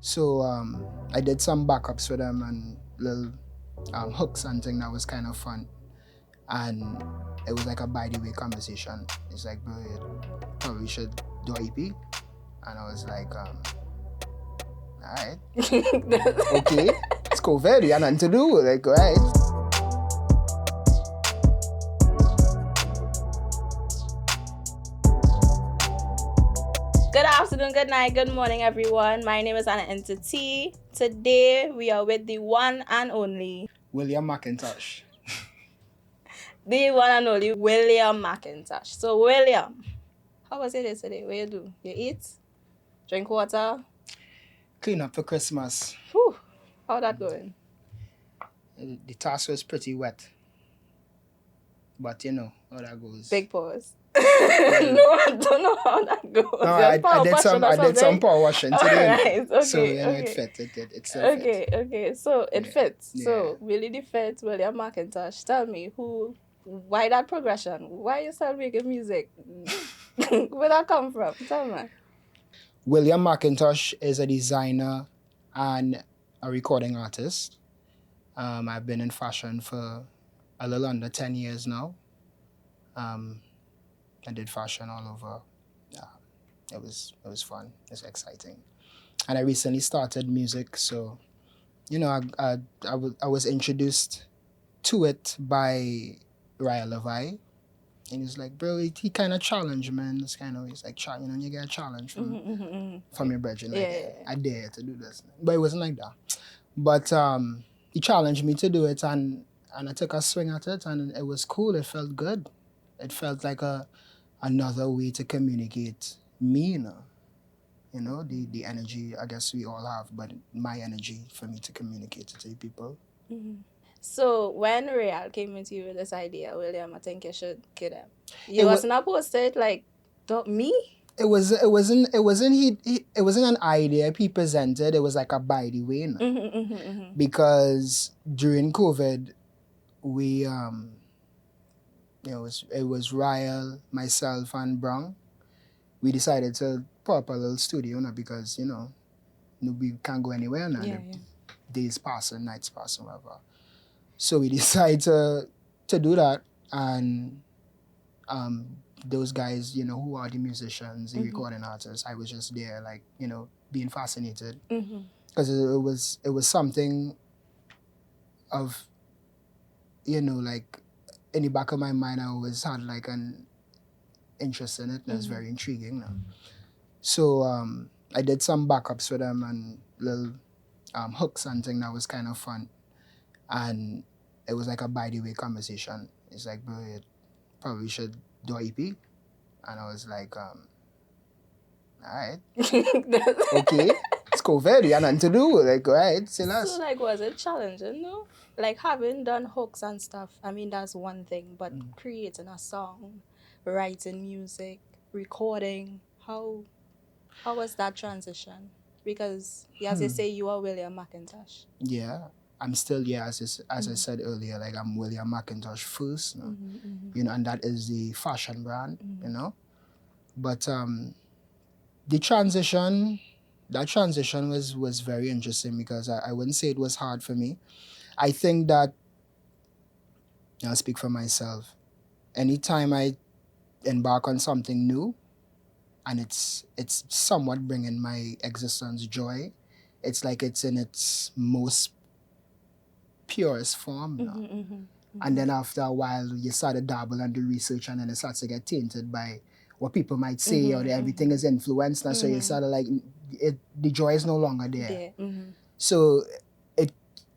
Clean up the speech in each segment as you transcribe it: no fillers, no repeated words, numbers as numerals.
So I did some backups for them and little hooks and thing that was kind of fun. And it was like a by the way conversation. It's like, bro, you probably should do a EP. And I was like, alright. Okay. It's COVID, you have nothing to do. Like, alright. Good afternoon, good night, good morning, everyone. My name is Ananias. Today, we are with the one and only William McIntosh. the one and only William McIntosh. So, William, how was it yesterday? What you do? You eat? Drink water? Clean up for Christmas. Whew. How that going? The task was pretty wet. But you know how that goes. Big pause. No, I don't know how that goes. No, I did some power washing today. Right, okay, so you know okay. it fit. It still Okay, fit. okay. So it Yeah, fits. yeah. So Williethefit, William McIntosh. Tell me why that progression? Why you start making music? Where that come from? Tell me. William McIntosh is a designer and a recording artist. I've been in fashion for a little under 10 years now. I did fashion all over. It was fun. It's exciting. And I recently started music, so you know I was introduced to it by Raya Levi. And he's like, bro, he kind of challenged, man. It's kind of, he's like, you get a challenge from your brethren. Like, Yeah. I dare to do this. But it wasn't like that. But he challenged me to do it, and I took a swing at it, and it was cool. It felt good. It felt like another way to communicate me, you know, the energy I guess we all have, but my energy for me to communicate it to people. So when Real came into you with this idea, William, I think you should kill him. You It wa- wasn't opposed to it, like, me? It wasn't it wasn't an idea he presented. It was like a by the way, because during COVID, we it was Ryle, myself, and Brown. We decided to put up a little studio, because we can't go anywhere now. Yeah. Days passing, nights passing, whatever. So we decided to do that, and those guys, who are the musicians, the recording artists, I was just there, like, being fascinated, because it was something of, like, in the back of my mind, I always had like an interest in it, and it was very intriguing. So I did some backups for them and little hooks and thing that was kind of fun, and it was like a by the way conversation. It's like, bro, you probably should do a EP. And I was like, alright. Okay. It's COVID, you have nothing to do. Like, alright, say less. So, like, was it challenging, no? Like, having done hooks and stuff, I mean, that's one thing, but creating a song, writing music, recording, how was that transition? Because, as you say, you are William McIntosh. Yeah. I'm still, as I said earlier, like, I'm William McIntosh first, and that is the fashion brand, But the transition was very interesting, because I wouldn't say it was hard for me. I think that, I'll speak for myself, anytime I embark on something new, and it's somewhat bringing my existence joy, it's like it's in its most purest form. And then after a while, you start to dabble and do research, and then it starts to get tainted by what people might say, or everything is influenced, and so you start to like, the joy is no longer there. So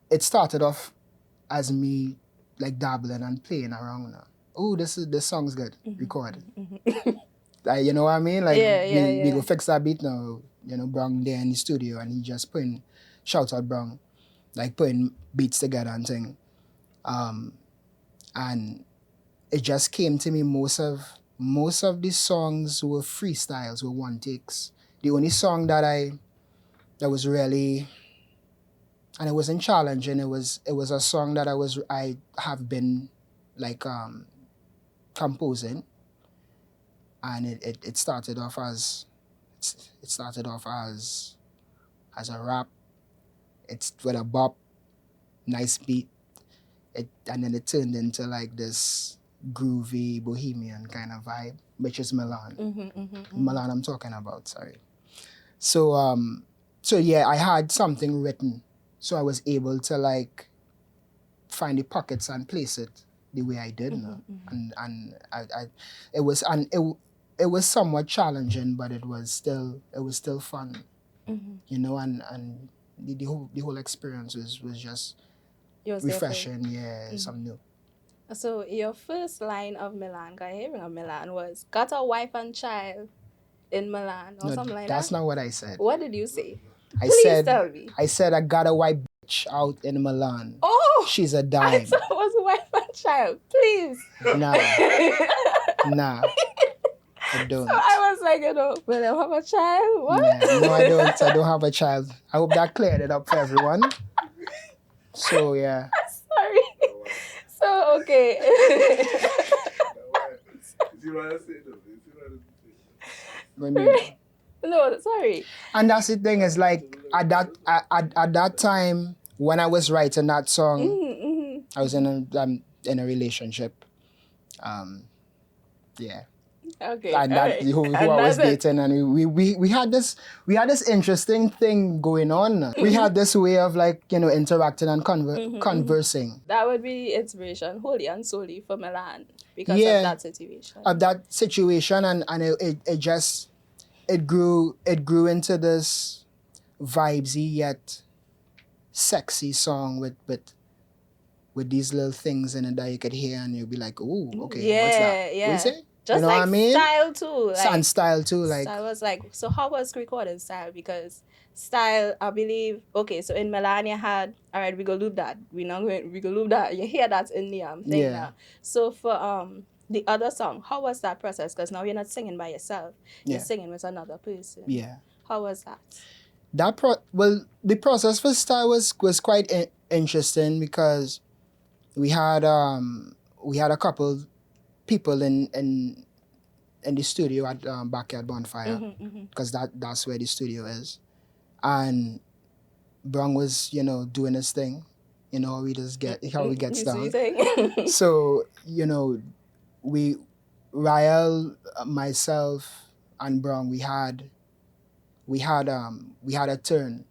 it started off as me like dabbling and playing around. Oh, this song's good, record. Like, you know what I mean? Like, we go fix that beat now. Brown there in the studio, and he just putting, shout out Brown, like putting beats together and thing. And it just came to me, most of these songs were freestyles, were one takes. The only song that was really, and it wasn't challenging, it was a song that I have been like composing, and it started off as as a rap. It's with a bop, nice beat. And then it turned into like this groovy bohemian kind of vibe, which is Milan. Milan I'm talking about, sorry. So yeah, I had something written, so I was able to like find the pockets and place it the way I did, and I it was somewhat challenging, but it was still fun, you know, and the whole experience was just refreshing, something new. So your first line of Milan, hearing of Milan was got a wife and child in Milan or something like that? That's not what I said. What did you say? Please tell me. I said I got a white bitch out in Milan. Oh! She's a I dime. thought it was wife and child. Please. Nah. I don't. So I was like, will I have a child? What? Nah, no, I don't. I don't have a child. I hope that cleared it up for everyone. So, yeah. Sorry. So, okay. No, sorry. And that's the thing is like at that time when I was writing that song, I was in a relationship. Yeah. Okay. And that who I was dating, and we had this interesting thing going on. We had this way of like, you know, interacting and conversing. That would be inspiration wholly and solely for Milan because of that situation. Of that situation, and it grew into this vibesy yet sexy song with these little things in it that you could hear and you'll be like, ooh, okay, what's that? Yeah. What you say? Just you know like what I mean? style too. And style too. Like, I was like, so how was recording style? Because style, I believe, okay, so in Milan you had, all right, we go loop that. We go loop that. You hear that in the thing now. So for the other song, how was that process? Because now you're not singing by yourself. You're singing with another person. Yeah. How was that? The process for style was quite interesting because we had a couple people in the studio at Backyard Bonfire because that's where the studio is, and Brong was, you know, doing his thing, you know, how he gets down. So, you know, Rael, myself, and Brong, we had a turn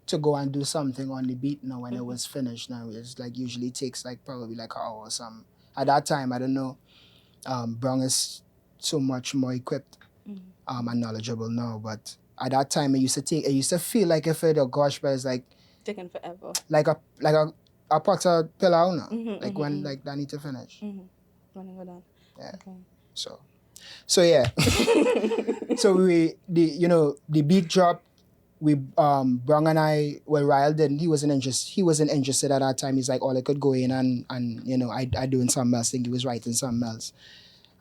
to go and do something on the beat now when it was finished. Now it's like usually takes like probably like an hour or something. At that time, I don't know. Brong is so much more equipped and knowledgeable now, but at that time it used to feel like if it, oh gosh, but it's like taking forever. Like a pot of pillow now. When like that need to finish. When it go down. Yeah. Okay. So yeah. So the beat drop. We Brong and I, well, Ryle didn't. He wasn't interested at that time. He's like, all I could go in and you know, I doing something else. I think he was writing something else.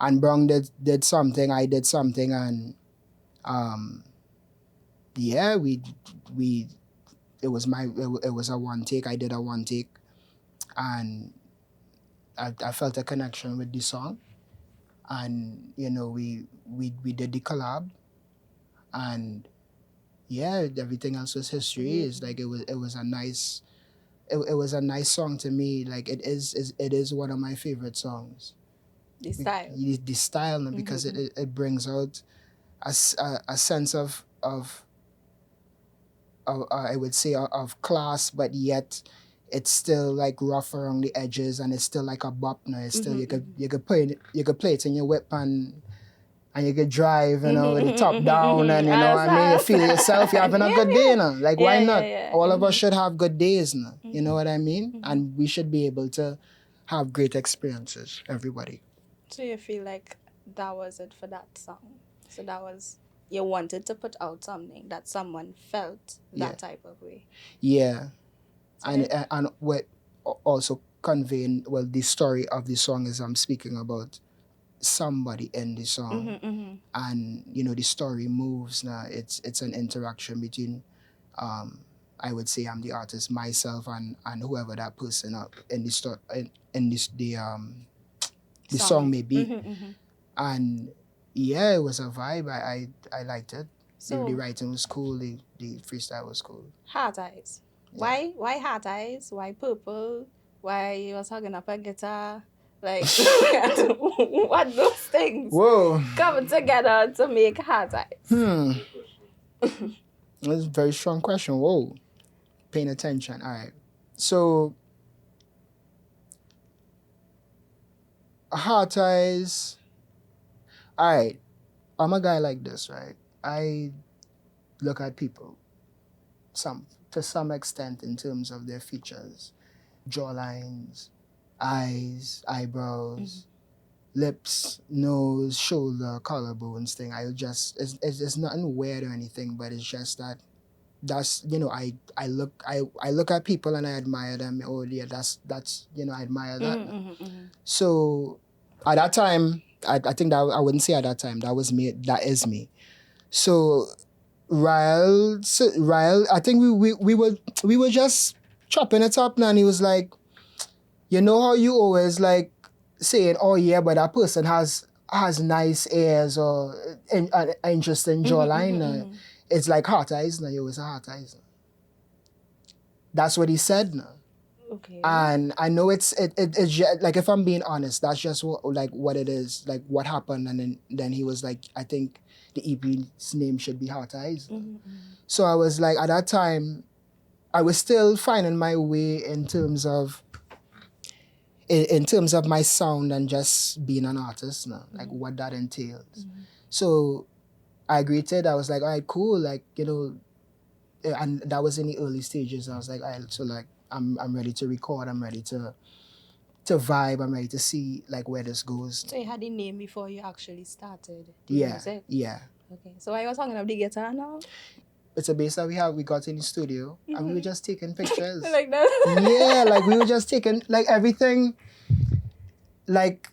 And Brong did something, I did something, and it was a one take. I did a one take, and I felt a connection with the song, and you know, we did the collab, and yeah, everything else was history. It's like it was a nice song to me. Like it is one of my favorite songs. The style. The style, because it brings out a sense of I would say of class, but yet it's still like rough around the edges, and it's still like a bop now. It's still you could play it in your whip and you could drive, you know, with the top down, and you know what I mean, you feel yourself, you're having a good day now. Like, why not? All of us should have good days now. You know what I mean? And we should be able to have great experiences, everybody. So you feel like that was it for that song? So that was, you wanted to put out something that someone felt that type of way? Yeah. And what also conveying, well, the story of the song is I'm speaking about somebody in the song, and you know, the story moves now. It's an interaction between I would say I'm the artist, myself, and whoever that person in the the song may be. And yeah, it was a vibe. I liked it. So the writing was cool, the freestyle was cool. Heart Eyes. Yeah. Why Heart Eyes? Why purple? Why you was hugging up a guitar? Like what those things Whoa. come together to make Heart Eyes? That's a very strong question. Whoa. Paying attention. All right. So, Heart Eyes. All right. I'm a guy like this, right? I look at people to some extent in terms of their features, jawlines, eyes, eyebrows, lips, nose, shoulder, collarbones thing. It's nothing weird or anything, but it's just that's I look at people and I admire them. Oh yeah, that's I admire that. So at that time, I think that I wouldn't say at that time, that was me, that is me. So Ryle, I think we were just chopping it up now, and he was like, you know how you always like saying, oh yeah, but that person has nice ears or an interesting jawline. It's like Heart Eyes now. You always say Heart Eyes. That's what he said now. Okay. And I know it's just, like, if I'm being honest, that's just what it is, like what happened, and then he was like, I think the EP's name should be Heart Eyes. So I was like, at that time, I was still finding my way in terms of my sound and just being an artist now, like what that entails. So I agreed to it. I was like, all right, cool, like, and that was in the early stages. I was like, all right, so like I'm ready to record, I'm ready to vibe, I'm ready to see like where this goes. So you had the name before you actually started the Yeah, music? yeah. Okay, so why you was talking about the guitar now? It's a bass that we got in the studio, and we were just taking pictures. Like that? Yeah, like we were just taking, like, everything, like,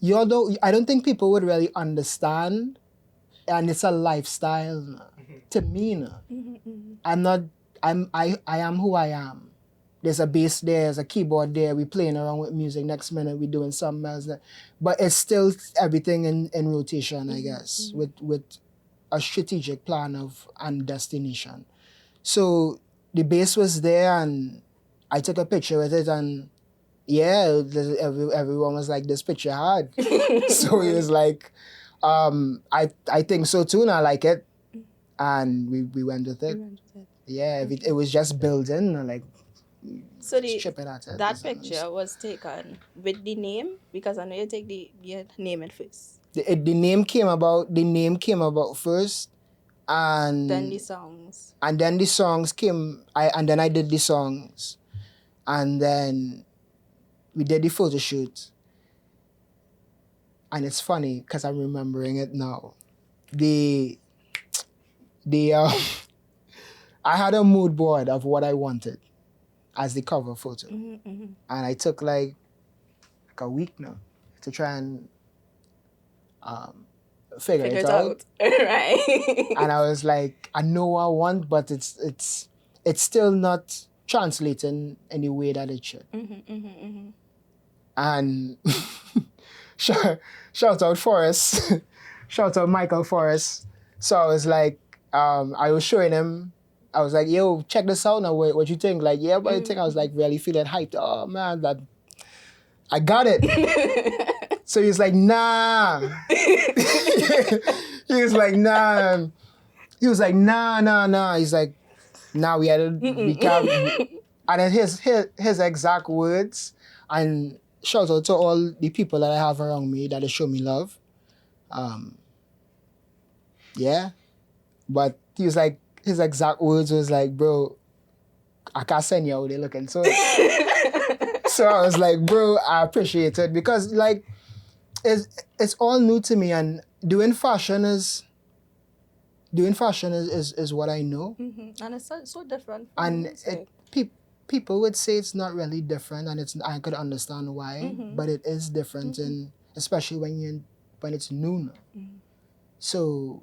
I don't think people would really understand, and it's a lifestyle to me. I am who I am. There's a bass there, there's a keyboard there, we're playing around with music, next minute we're doing something else. But it's still everything in rotation, I guess, with a strategic plan and destination. So the bass was there, and I took a picture with it, and yeah, everyone was like, this picture hard. So it was like, I think so too, and I like it. And we went with it. Yeah, it was just building, like, so chipping at it. That picture was taken with the name, because I know you take your name at first. The name came about first, and then the songs. And then the songs came. Then I did the songs, and then we did the photo shoot. And it's funny because I'm remembering it now. I had a mood board of what I wanted as the cover photo, and I took like a week now to try and figure it out. Right. And I was like, I know what I want, but it's still not translating in the way that it should. And shout out Forrest, shout out Michael Forrest. So I was like, I was showing him. I was like, yo, check this out now. What you think? Like, yeah, what you think? I was like really feeling hyped. Oh man, that I got it. So he's like, nah. He was like, nah. He was like, nah. He's like, nah, we can't. And then his exact words, and shout out to all the people that I have around me that they show me love. Yeah. But he was like, his exact words was like, bro, I can't send you how they looking. So so I was like, bro, I appreciate it, because like it's all new to me, and doing fashion is what I know. And it's so different. And people would say it's not really different, and I could understand why, but it is different, and especially when it's new. So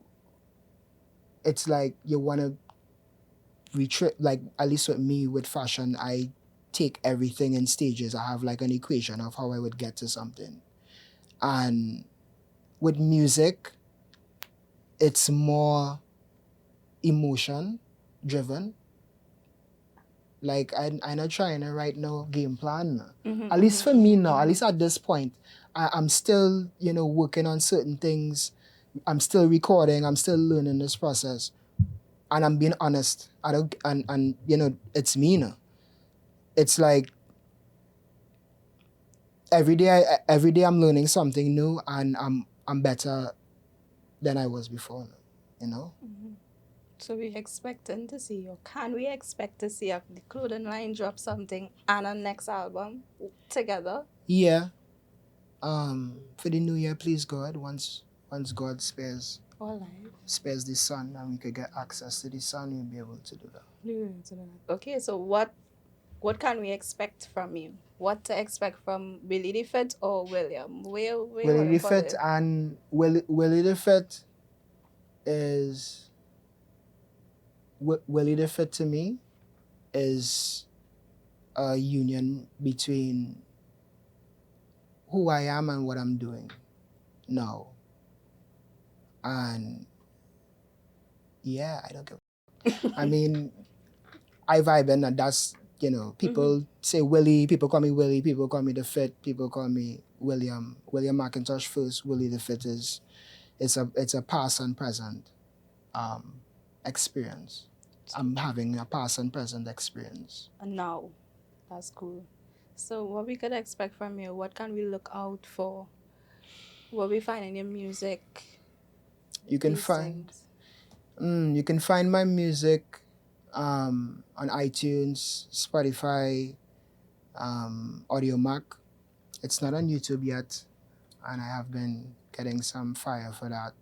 it's like you want to like, at least with me, with fashion, I take everything in stages. I have like an equation of how I would get to something. And with music, it's more emotion driven. Like I'm not trying to write no game plan. At least for me now, at least at this point, I'm still, working on certain things. I'm still recording. I'm still learning this process, and I'm being honest. I don't, and it's me now. It's like every day I'm learning something new, and I'm better than I was before. So we're expecting to see, or can we expect to see the clothing line drop something and a next album together? Yeah. For the new year, please God, once God spares the sun and we could get access to the sun, we'll be able to do that. Okay, so what can we expect from you? What to expect from Williethefit or William? Williethefit and Williethefit is Williethefit to me is a union between who I am and what I'm doing now. And yeah, I don't give I mean, I vibe in, and that's, people say Willie, people call me Willie, people call me The Fit, people call me William McIntosh first. Williethefit it's a past and present experience. I'm having a past and present experience. And now, that's cool. So what we could expect from you? What can we look out for? What we find in your music? You can find my music on iTunes, Spotify, Audio Mac. It's not on YouTube yet, and I have been getting some fire for that.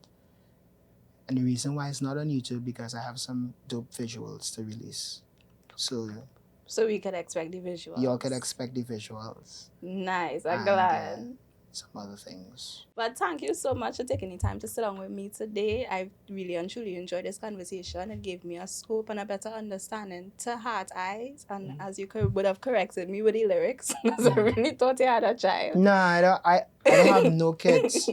And the reason why it's not on YouTube, because I have some dope visuals to release. So we can expect the visuals. Y'all can expect the visuals. Nice, I'm glad. Some other things. But thank you so much for taking the time to sit down with me today. I really and truly enjoyed this conversation. It gave me a scope and a better understanding to Heart Eyes. And as you would have corrected me with the lyrics, because I really thought you had a child. No, I don't have no kids.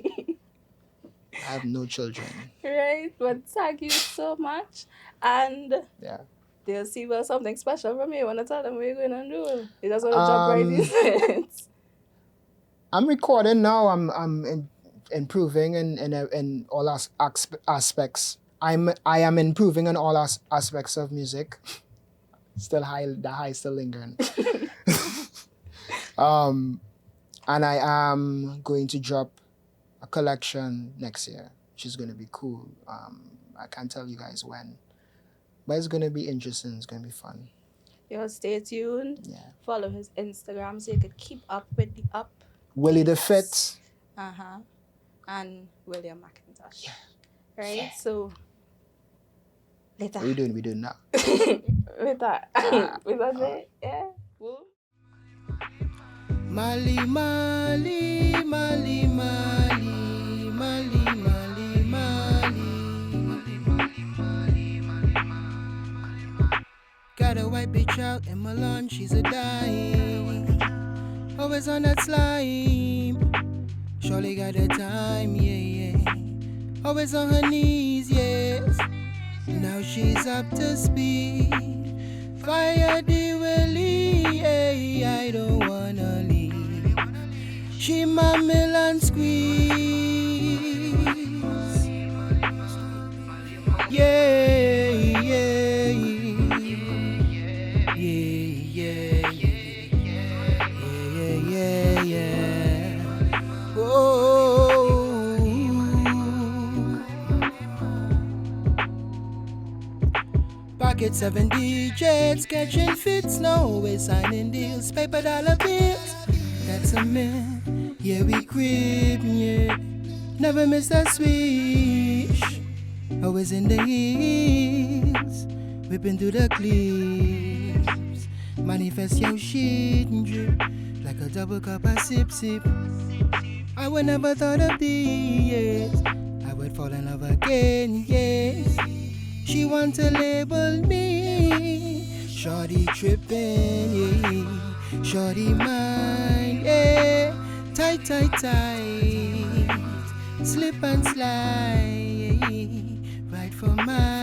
I have no children. Right, but thank you so much. And yeah, they'll see something special from you. You want to tell them what you're going to do? You just want to jump right into it. I'm recording now. I'm improving in all aspects. I am improving in all aspects of music. Still the high still lingering. And I am going to drop a collection next year, which is going to be cool. I can't tell you guys when, but it's going to be interesting. It's going to be fun. Stay tuned. Yeah. Follow his Instagram so you could keep up with the up. Williethefit. And William McIntosh. Yeah. Right? Yeah. So later. What are we doing now? Later. Yeah. Woo. Mali, Mali, Mali, Mali, Mali, Mali, Mali. Got a white bitch out in Milan, she's a dime. Always on that slime. Surely got the time, yeah. Always on her knees, yes. Now she's up to speed. Fire the Willie, yeah. I don't wanna leave. She my Milan squeeze. Yeah, yeah, yeah, yeah. Oh. Pocket 7 digits, catching fits, no always signing deals, paper dollar bills. That's a man, yeah, we crib, yeah. Never miss that swish. Always in the hills, whipping through the cliffs. Manifest your shit and drip like a double cup of sip. I would never thought of this. I would fall in love again, yes. She want to label me shorty trippin', yeah. Shorty mine, yeah. Tight. Slip and slide, yeah. for mine.